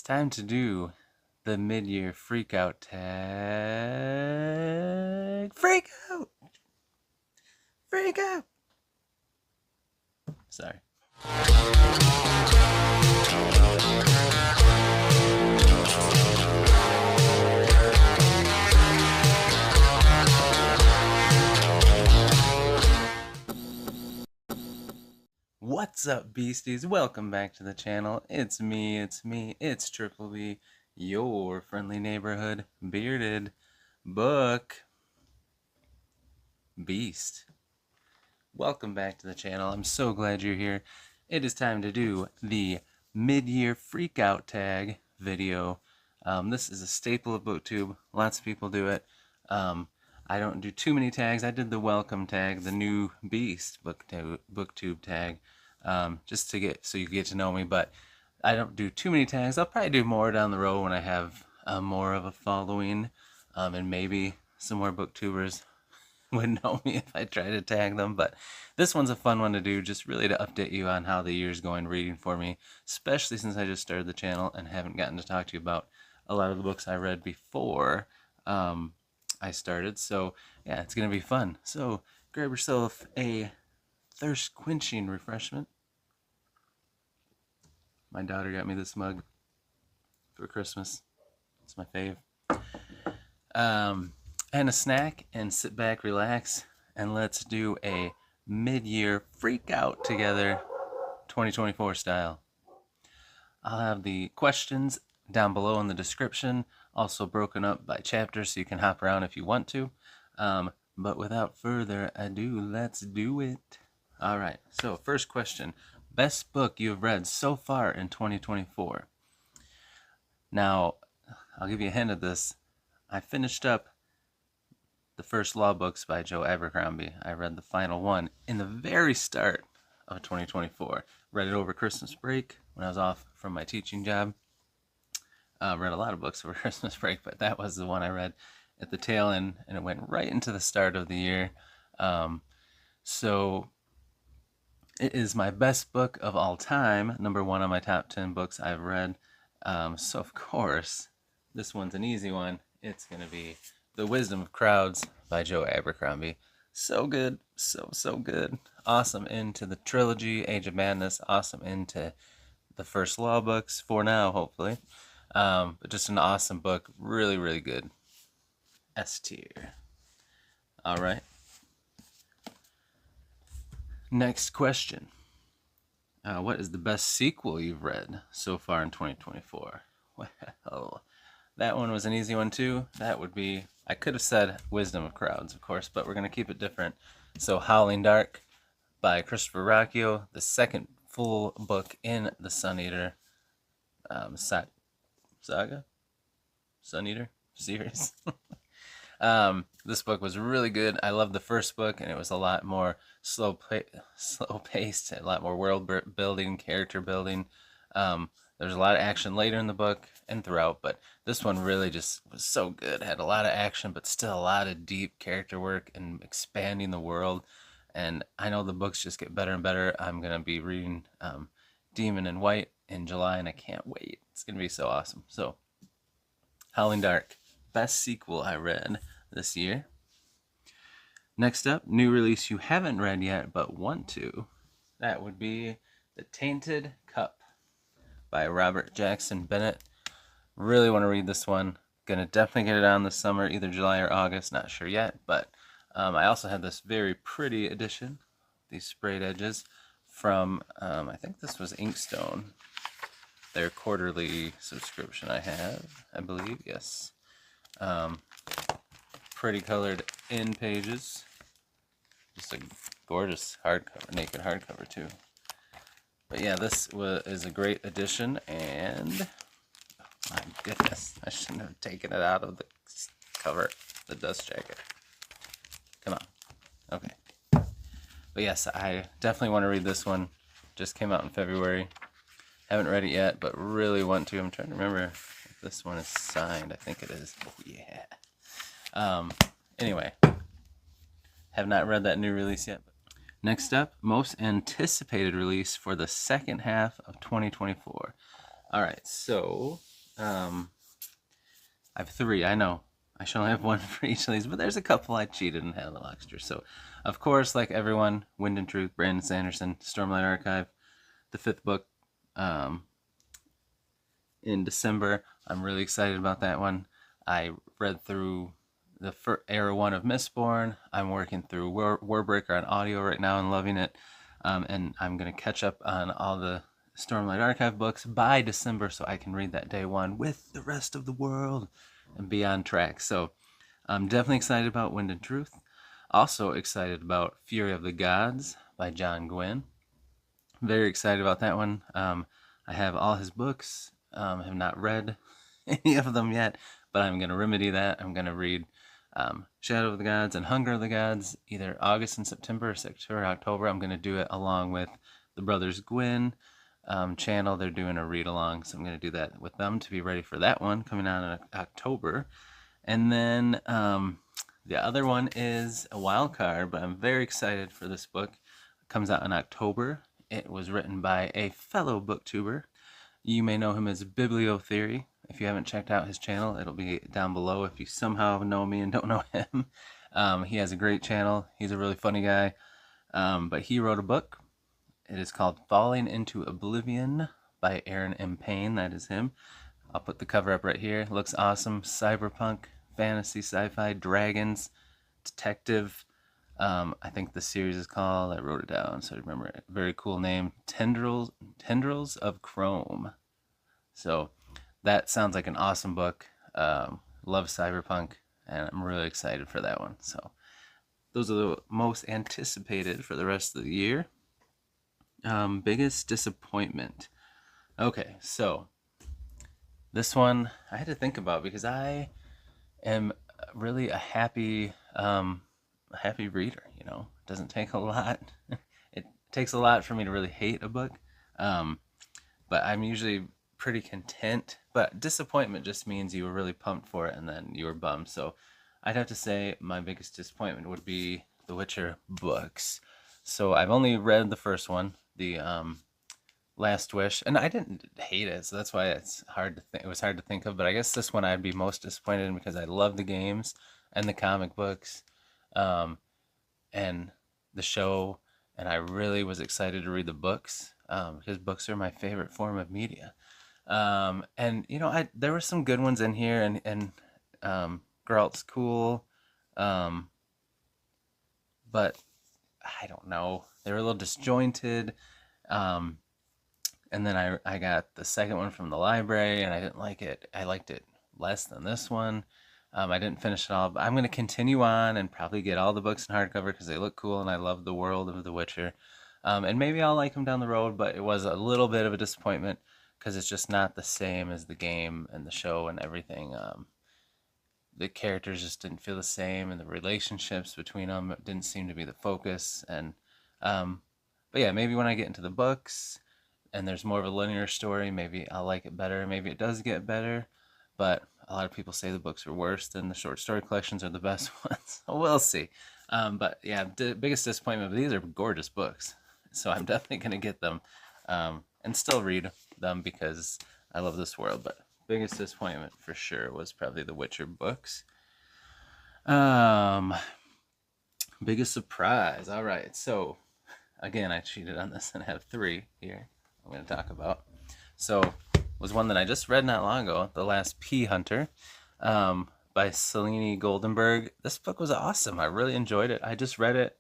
It's time to do the mid-year freakout tag. Freak out! Freak out! Sorry. What's up, beasties? Welcome back to the channel. It's me, it's Triple B, your friendly neighborhood bearded book beast. Welcome back to the channel. I'm so glad you're here. It is time to do the mid-year freakout tag video. This is a staple of BookTube. Lots of people do it. I don't do too many tags. I did the welcome tag, the new beast BookTube tag, just to get so you get to know me. But I don't do too many tags. I'll probably do more down the road when I have more of a following, and maybe some more booktubers would know me if I try to tag them. But this one's a fun one to do, just really to update you on how the year's going reading for me, especially since I just started the channel and haven't gotten to talk to you about a lot of the books I read before I started. So yeah, it's gonna be fun. So grab yourself a thirst quenching refreshment. My daughter got me this mug for Christmas. It's my fave. And a snack, and sit back, relax, and let's do a mid-year freak out together, 2024 style. I'll have the questions down below in the description, also broken up by chapters so you can hop around if you want to. But without further ado, let's do it. Alright, so first question. Best book you've read so far in 2024? Now, I'll give you a hint of this. I finished up the first law books by Joe Abercrombie. I read the final one in the very start of 2024. Read it over Christmas break when I was off from my teaching job. Read a lot of books over Christmas break, but that was the one I read at the tail end, and it went right into the start of the year. So it is my best book of all time, number one on my top 10 books I've read. So of course, this one's an easy one. It's going to be The Wisdom of Crowds by Joe Abercrombie. So good, so good. Awesome into the trilogy, Age of Madness. Awesome into the first law books for now, hopefully. But just an awesome book. Really, really good. S tier. Alright. Next question. What is the best sequel you've read so far in 2024? Well, that one was an easy one too. That would be, I could have said Wisdom of Crowds, of course, but we're going to keep it different. So Howling Dark by Christopher Rocchio, the second full book in the Sun Eater saga? Sun Eater series. This book was really good. I loved the first book, and it was a lot more slow paced, a lot more world building, character building. There's a lot of action later in the book and throughout, but this one really just was so good. Had a lot of action, but still a lot of deep character work and expanding the world. And I know the books just get better and better. I'm going to be reading Demon in White in July, and I can't wait. It's going to be so awesome. So, Howling Dark, best sequel I read this year. Next up, new release you haven't read yet but want to. That would be The Tainted Cup by Robert Jackson Bennett. Really want to read this one. Gonna definitely get it on this summer, either July or August, not sure yet. But I also have this very pretty edition, these sprayed edges, from, I think this was Inkstone, their quarterly subscription I have, I believe, yes. Pretty colored in pages. Just a gorgeous hardcover, naked hardcover too. But yeah, this is a great addition, and oh my goodness, I shouldn't have taken it out of the cover, the dust jacket. Come on. Okay. But yes, I definitely want to read this one. Just came out in February. Haven't read it yet, but really want to. I'm trying to remember if this one is signed. I think it is. Oh yeah. Anyway, have not read that new release yet. Next up, most anticipated release for the second half of 2024. Alright, so Um, I have three. I know. I should only have one for each of these, but there's a couple I cheated and had a little extra. So, of course, like everyone, Wind and Truth, Brandon Sanderson, Stormlight Archive, the fifth book um, in December. I'm really excited about that one. I read through the era one of Mistborn. I'm working through Warbreaker on audio right now and loving it. And I'm going to catch up on all the Stormlight Archive books by December so I can read that day one with the rest of the world and be on track. So I'm definitely excited about Wind and Truth. Also excited about Fury of the Gods by John Gwynne. Very excited about that one. I have all his books. Have not read any of them yet, but I'm going to remedy that. I'm going to read Shadow of the Gods and Hunger of the Gods either August and September or September, October. I'm going to do it along with the Brothers Gwynn channel. They're doing a read along, so I'm going to do that with them to be ready for that one coming out in October. And then the other one is a wild card, but I'm very excited for this book. It comes out in October. It was written by a fellow booktuber. You may know him as Bibliotheory. If you haven't checked out his channel, it'll be down below if you somehow know me and don't know him. He has a great channel. He's a really funny guy. But he wrote a book. It is called Falling into Oblivion by Aaron M. Payne. That is him. I'll put the cover up right here. It looks awesome. Cyberpunk, fantasy, sci-fi, dragons, detective. I think the series is called, I wrote it down so I remember it. Very cool name, Tendrils of Chrome. So that sounds like an awesome book. Love cyberpunk, and I'm really excited for that one. So those are the most anticipated for the rest of the year. Biggest disappointment. Okay, so this one I had to think about because I am really a happy reader. You know, it doesn't take a lot. It takes a lot for me to really hate a book, but I'm usually pretty content. But disappointment just means you were really pumped for it and then you were bummed. So I'd have to say my biggest disappointment would be the Witcher books. So I've only read the first one, the Last Wish, and I didn't hate it, so that's why it's hard to think. It was hard to think of, but I guess this one I'd be most disappointed in because I love the games and the comic books, and the show, and I really was excited to read the books because books are my favorite form of media. And you know, there were some good ones in here, and Geralt's cool, but I don't know. They were a little disjointed. And then I got the second one from the library, and I didn't like it. I liked it less than this one. I didn't finish it all, but I'm going to continue on and probably get all the books in hardcover because they look cool, and I love the world of The Witcher. And maybe I'll like them down the road, but it was a little bit of a disappointment because it's just not the same as the game and the show and everything. The characters just didn't feel the same, and the relationships between them didn't seem to be the focus. And but yeah, maybe when I get into the books and there's more of a linear story, maybe I'll like it better. Maybe it does get better, but a lot of people say the books are worse than the short story collections are the best ones. So we'll see. But yeah, the biggest disappointment, but these are gorgeous books, so I'm definitely going to get them and still read them because I love this world. But biggest disappointment for sure was probably the Witcher books. Biggest surprise. All right, so again, I cheated on this and have three here I'm going to talk about. So was one that I just read not long ago, The Last Pea Hunter, by Selene Goldenberg. This book was awesome. I really enjoyed it. I just read it.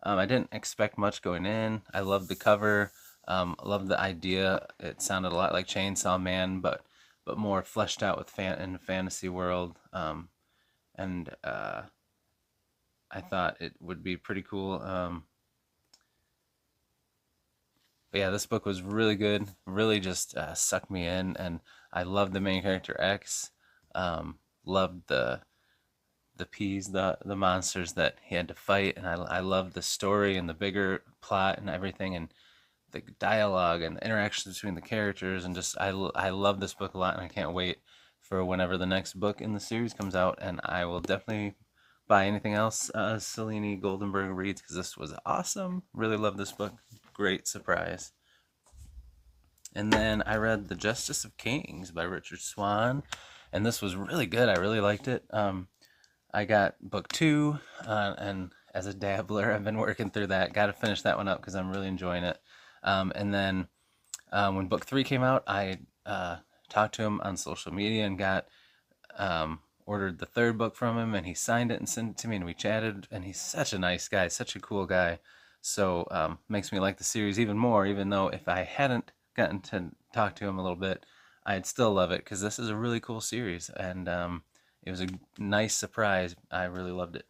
I didn't expect much going in. I loved the cover. Loved the idea. It sounded a lot like Chainsaw Man, but more fleshed out with in the fantasy world. And I thought it would be pretty cool. But yeah, this book was really good. Really just sucked me in, and I loved the main character X. Loved the peas, the monsters that he had to fight, and I loved the story and the bigger plot and everything, and the dialogue and the interactions between the characters, and just I love this book a lot, and I can't wait for whenever the next book in the series comes out, and I will definitely buy anything else Selene Goldenberg reads because this was awesome. Really love this book. Great surprise. And then I read The Justice of Kings by Richard Swan, and this was really good. I really liked it. I got book 2, and as a dabbler, I've been working through that. Got to finish that one up because I'm really enjoying it. And then when book 3 came out, I talked to him on social media and got ordered the 3rd book from him, and he signed it and sent it to me, and we chatted. And he's such a nice guy, such a cool guy. So makes me like the series even more. Even though if I hadn't gotten to talk to him a little bit, I'd still love it because this is a really cool series, and it was a nice surprise. I really loved it.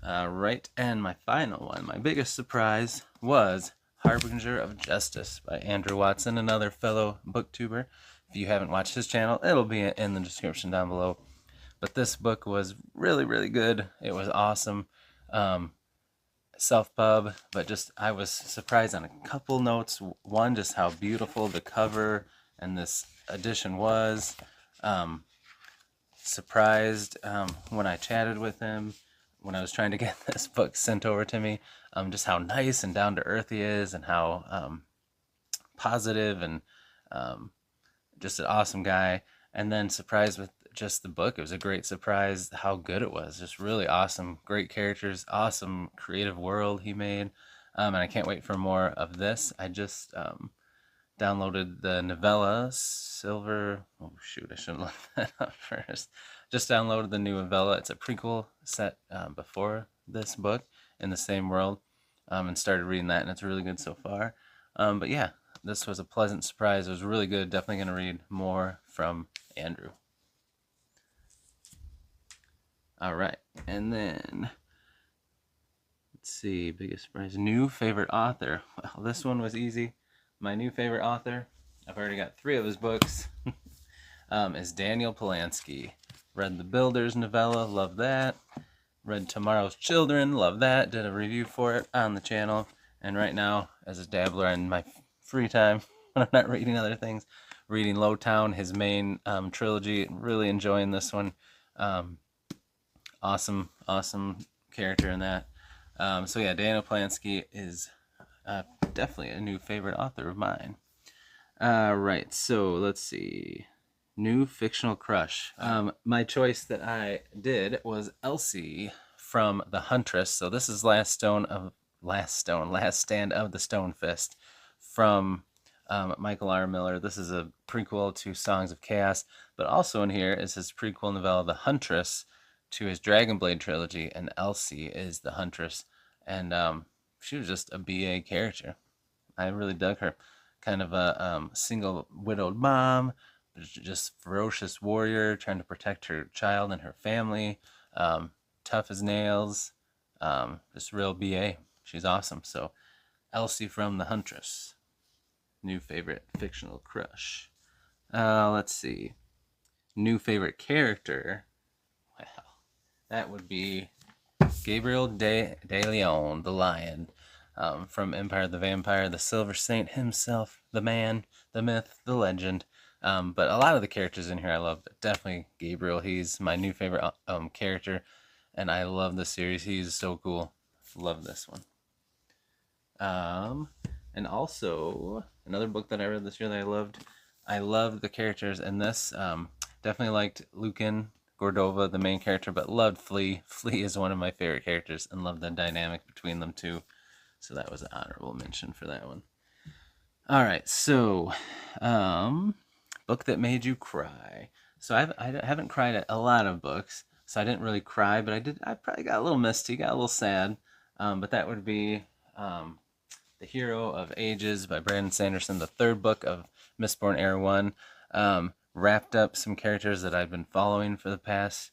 Right, and my final one, my biggest surprise, was Harbinger of Justice by Andrew Watson, another fellow booktuber. If you haven't watched his channel, it'll be in the description down below. But this book was really, really good. It was awesome. Self-pub, but just I was surprised on a couple notes. One, just how beautiful the cover and this edition was. Surprised when I chatted with him when I was trying to get this book sent over to me, just how nice and down to earth he is, and how positive and just an awesome guy. And then surprised with just the book. It was a great surprise how good it was. Just really awesome, great characters, awesome creative world he made. And I can't wait for more of this. I just downloaded the novella Silver. Oh shoot, I shouldn't look that up first. Just downloaded the new novella. It's a prequel set before this book in the same world, and started reading that, and it's really good so far. But yeah, this was a pleasant surprise. It was really good. Definitely going to read more from Andrew. All right, and then let's see, biggest surprise, new favorite author. Well, this one was easy. My new favorite author, I've already got 3 of his books, is Daniel Polanski. Read the Builders novella, love that. Read Tomorrow's Children, love that. Did a review for it on the channel. And right now, as a dabbler in my free time, when I'm not reading other things, reading Lowtown, his main trilogy. Really enjoying this one. Awesome character in that. So yeah, Daniel Polanski is definitely a new favorite author of mine. Right, so let's see. New fictional crush. My choice that I did was Elsie from The Huntress. So this is Last Stand of the Stone Fist from Michael R. Miller. This is a prequel to Songs of Chaos, but also in here is his prequel novella, The Huntress, to his Dragonblade trilogy, and Elsie is the Huntress, and she was just a BA character. I really dug her. Kind of a single widowed mom, just ferocious warrior trying to protect her child and her family. Tough as nails. Just real BA. She's awesome. So Elsie from The Huntress. New favorite fictional crush. Let's see. New favorite character. Well, that would be Gabriel de Leon, the lion. From Empire of the Vampire, the Silver Saint himself, the man, the myth, the legend. But a lot of the characters in here I love. Definitely Gabriel. He's my new favorite character, and I love the series. He's so cool. Love this one. And also another book that I read this year that I loved. I loved the characters in this. Definitely liked Lucan Cordova, the main character, but loved Flea. Flea is one of my favorite characters, and loved the dynamic between them two. So that was an honorable mention for that one. All right, so book that made you cry. So I haven't cried at a lot of books, so I didn't really cry, but I probably got a little misty, got a little sad. But that would be The Hero of Ages by Brandon Sanderson, the 3rd book of Mistborn Era 1. Wrapped up some characters that I've been following for the past,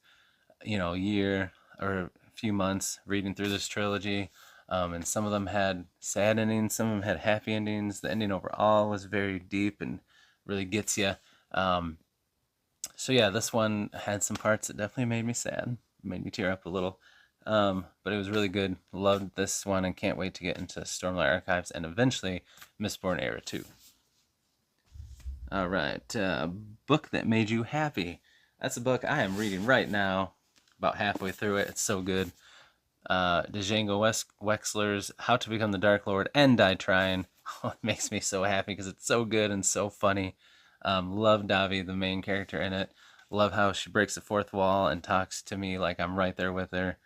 year or a few months, reading through this trilogy. And some of them had sad endings, some of them had happy endings. The ending overall was very deep and really gets you. So yeah, this one had some parts that definitely made me sad, made me tear up a little. But it was really good. Loved this one and can't wait to get into Stormlight Archives and eventually Mistborn Era 2. All right, book that made you happy. That's a book I am reading right now, about halfway through it. It's so good. Django Wexler's How to Become the Dark Lord and Die Trying. it makes me so happy because it's so good and so funny. Love Davi, the main character in it. Love how she breaks the fourth wall and talks to me like I'm right there with her.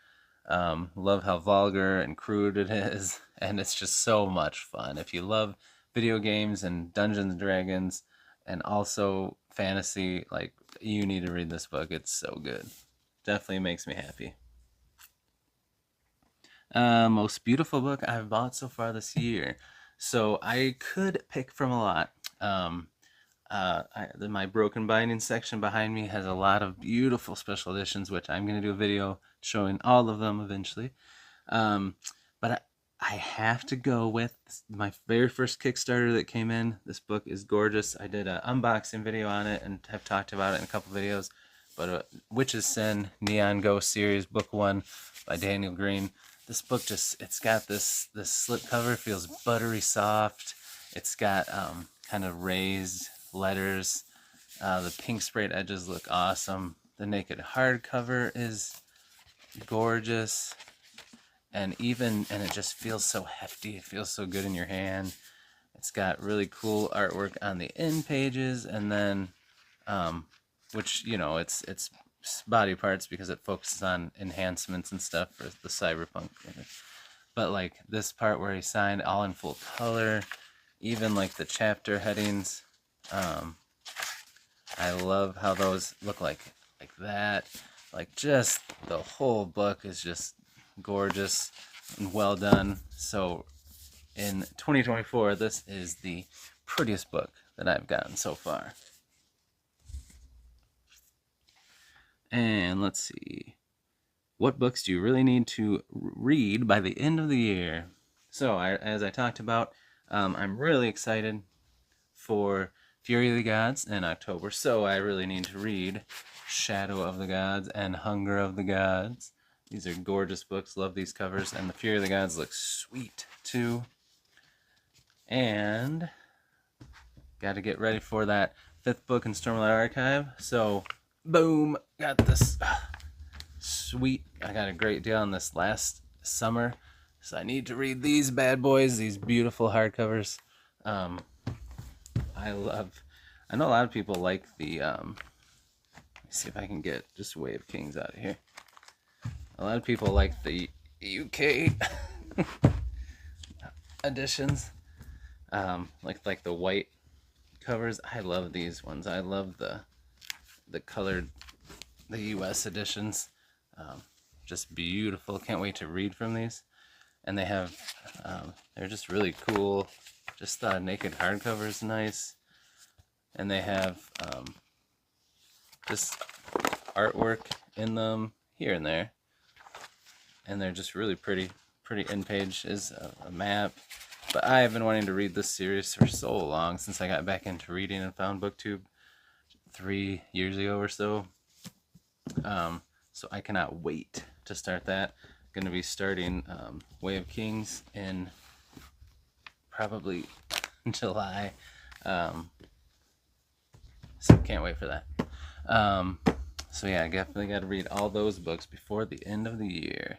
Love how vulgar and crude it is, and it's just so much fun. If you love video games and Dungeons and Dragons and also fantasy, like, you need to read this book. It's so good. Definitely makes me happy. Most beautiful book I've bought so far this year. So I could pick from a lot. My broken binding section behind me has a lot of beautiful special editions, which I'm going to do a video showing all of them eventually. But I have to go with my very first Kickstarter that came in. This book is gorgeous. I did an unboxing video on it and have talked about it in a couple videos. But Witch's Sin Neon Ghost Series, Book 1 by Daniel Green. This book it's got this slip cover, feels buttery soft. It's got kind of raised letters. The pink sprayed edges look awesome. The naked hardcover is gorgeous. And it just feels so hefty. It feels so good in your hand. It's got really cool artwork on the end pages, and then, which, you know, it's body parts because it focuses on enhancements and stuff for the cyberpunk. But like this part where he signed all in full color, even like the chapter headings, I love how those look like that. Like, just the whole book is just gorgeous and well done. So in 2024, this is the prettiest book that I've gotten so far. And let's see, what books do you really need to read by the end of the year? So as I talked about, I'm really excited for Fury of the Gods in October, so I really need to read Shadow of the Gods and Hunger of the Gods. These are gorgeous books. Love these covers, and the Fury of the Gods looks sweet too. And got to get ready for that 5th book in Stormlight Archive. So boom, got this. Sweet. I got a great deal on this last summer, so I need to read these bad boys, these beautiful hardcovers. I know a lot of people like the, let me see if I can get just Way of Kings out of here. A lot of people like the UK editions, like the white covers. I love these ones. I love the colored, the US editions. Just beautiful. Can't wait to read from these. And they have, they're just really cool. Just the naked hardcover is nice. And they have just artwork in them here and there. And they're just really pretty. Pretty end page is a map. But I have been wanting to read this series for so long, since I got back into reading and found BookTube 3 years ago or so. So I cannot wait to start that. Going to be starting Way of Kings in probably July. So can't wait for that. So yeah, I definitely got to read all those books before the end of the year.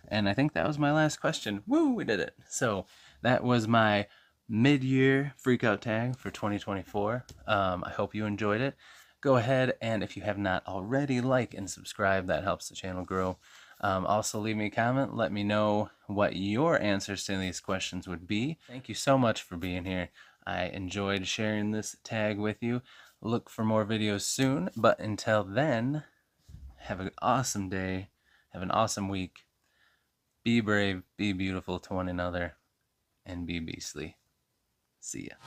And I think that was my last question. Woo, we did it. So that was my mid-year freakout tag for 2024. I hope you enjoyed it. Go ahead, and if you have not already, like and subscribe. That helps the channel grow. Also, leave me a comment. Let me know what your answers to these questions would be. Thank you so much for being here. I enjoyed sharing this tag with you. Look for more videos soon. But until then, have an awesome day. Have an awesome week. Be brave, be beautiful to one another, and be beastly. See ya.